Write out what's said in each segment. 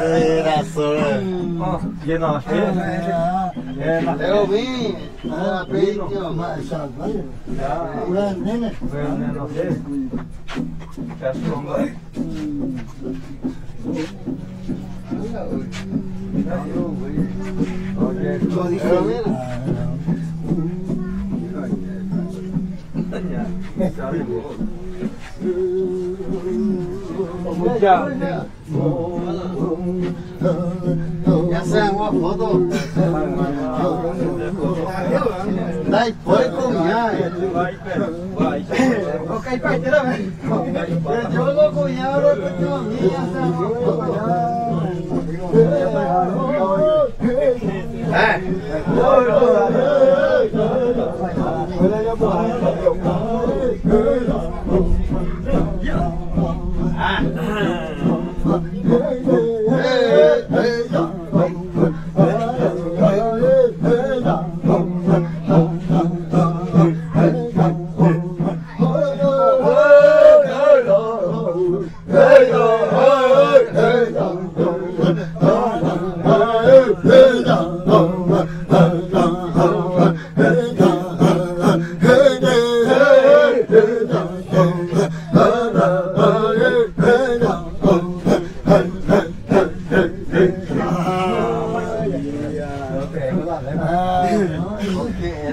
Era solo. Lleno de Eu vim, era peito, mas essa é uma foto. Daí foi cozinhar. Ok, pai, tira bem. Eu vou cozinhar, eu vou cozinhar. Essa é uma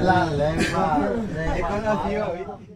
la lengua, he conocido.